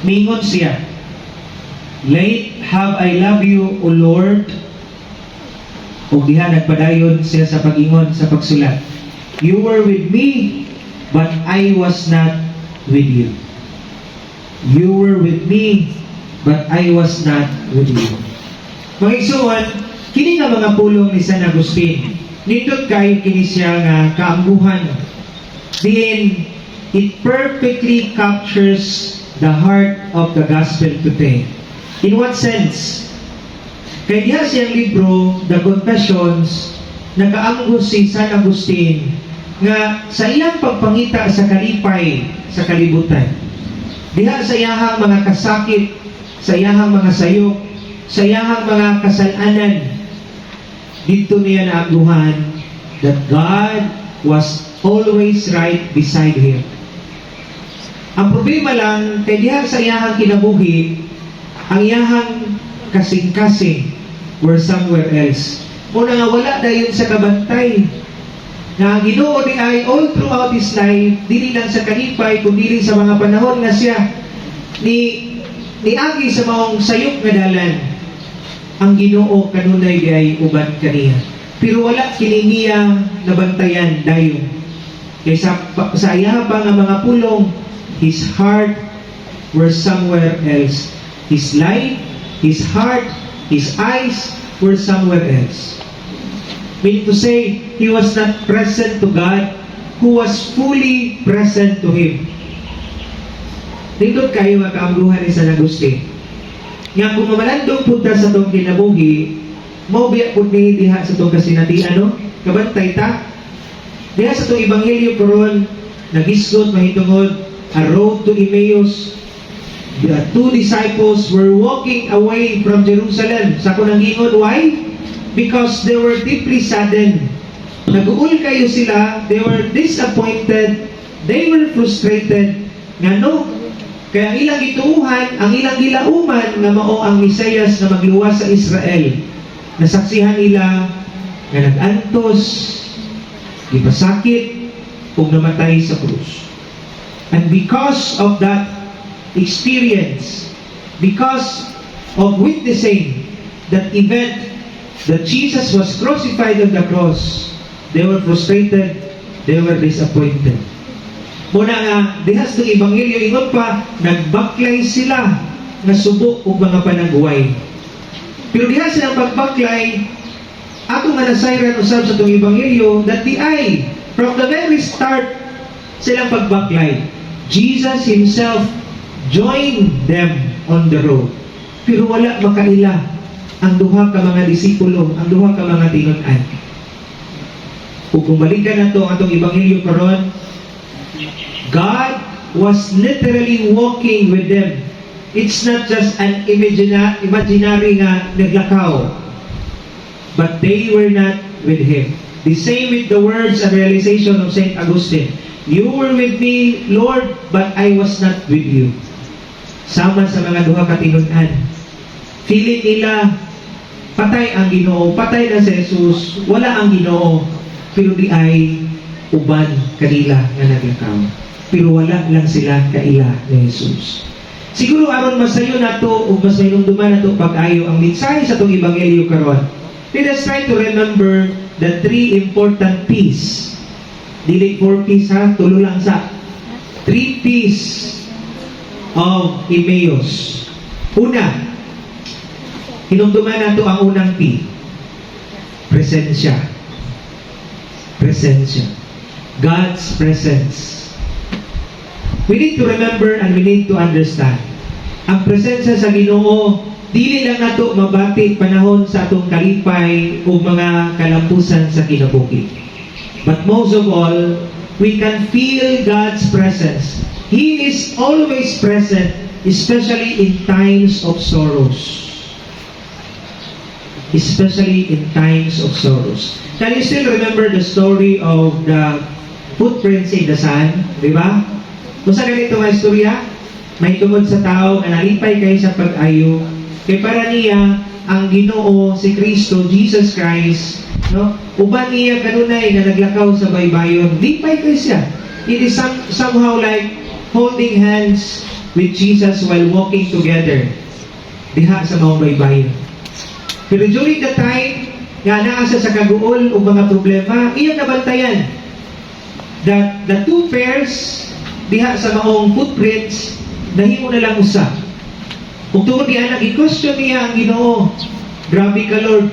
Mingon siya, late have I loved you, O Lord. O diha nagpadayon siya sa pag-ingon sa pagsulat. You were with me, but I was not with you. You were with me, but I was not with you. Mga igsuon, kini nga mga pulong ni San Agustin, nindot kay kini siya nga kaambuhan. Diin, it perfectly captures the heart of the gospel today. In what sense? Kaya diha siyang libro, The Confessions, nagaanggo si San Agustin nga sa iyang pagpangita sa kalipay, sa kalibutan. Diha sa iyahang mga kasakit, sa iyahang mga sayok, sa iyahang mga kasalanan, dito niya naagduhan that God was always right beside him. Ang problema lang, kay diha sa iyahang kinabuhi, ang iyahang kasing-kasing were somewhere else. Muna nga wala dayon sa kabantay na Ginoo ni ay all throughout his life, dili lang sa kalipay, kundi sa mga panahon nga siya niagi sa maong sayop nga dalan, ang Ginoo kanunay di ay uban kaniya. Pero wala kini niya nabantayan dayon. Kaysa sa iya pa nga mga pulong, his heart were somewhere else. His life, his heart, his eyes were somewhere else. Meaning to say, he was not present to God, who was fully present to him. Nindot kayo nga kaamduhan ni San Agustin. Nga kung mamalandong punta sa itong kinabuhi, maubiya po ni diha sa itong kasinatian, no? Kabantay ta. Diha sa itong Ebanghelyo karon, nagisgot mahitungod, a road to Emmaus. The two disciples were walking away from Jerusalem. Sa kunang gingon, why? Because they were deeply saddened. Nag-uul kayo sila, they were disappointed, they were frustrated. Nga no, kaya ang ilang gituuhan, ang ilang gilauman nga mao ang Mesiyas na magluwas sa Israel. Nasaksihan nila nga nag-antos, gipasakit, ug namatay sa krus. And because of that experience, because of witnessing that event that Jesus was crucified on the cross, they were frustrated, they were disappointed. Muna nga, dihas ng Ebanghelyo, ingon pa, nagbaklay sila na subok o mga panagway. Pero dihas silang pagbaklay, ato nga nasayran usab sa itong Ebanghelyo, that the eye, from the very start, silang pagbaklay. Jesus himself joined them on the road. Pero wala makaila ang duha ka mga disipulo, ang duha ka mga tinun-an. Kung balikan na ito, atong Ebanghelyo karon, God was literally walking with them. It's not just an imaginary nga naglakaw, but they were not with Him. The same with the words and realization of Saint Augustine. You were with me, Lord, but I was not with you. Sama sa mga duha ka tinun-an. Feeling nila, patay ang Ginoo, patay na si Jesus, wala ang Ginoo, pero di ay uban kanila nga naglakaw. Pero wala lang sila kaila ni Jesus. Siguro aron masayo nato o mas mahinumduman nato pag-ayo ang mensahe sa itong Ebanghelyo karon. Let us try to remember the three important P's. Dili 4 P's ha, tulo lang sa 3 P's of Emmaus. Una, hinumduman nato ang unang P. Presensya. Presensya. God's presence. We need to remember and we need to understand. Ang presensya sa Ginoo, dili lang nato mabati panahon sa atong kalipay o mga kalampusan sa kinabuhi. But most of all, we can feel God's presence. He is always present, especially in times of sorrows. Especially in times of sorrows. Can you still remember the story of the footprints in the sand? Di ba? Kung sa ganito nga istorya, may tungod sa tao na nalipay kayo sa pag-ayo, kay para niya, ang Ginoo, si Kristo, Jesus Christ, no? Uban niya kanunay na naglakaw sa baybayon, lipay kayo siya. It is somehow like holding hands with Jesus while walking together diha sa maong baybayon. Pero during the time nga naasa sa kaguol o mga problema, iyang nabantayan that the two pairs diha sa maong footprints nahimo na lang usa. Kung tungod niya i-question niya ang Ginoo, grabe ka Lord,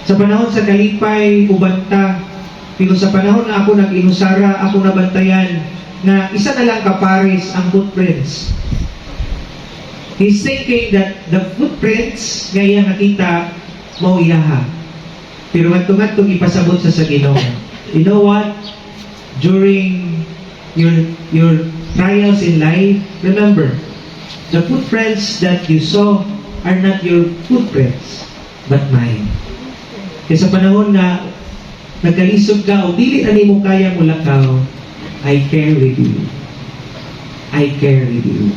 sa panahon sa kalipay ubanta, pero sa panahon na ako nag-inusara, ako nabantayan na isa na lang kapares ang footprints. He's thinking that the footprints nga iya nakita mao iyaha. Pero ngadto-ngadto ipasabot sa Ginoo. You know what? During your trials in life, remember, the footprints that you saw are not your footprints, but mine. Kaya sa panahon na nagkalisod ka o dili na nimo kaya mulakaw, I care with you. I care with you.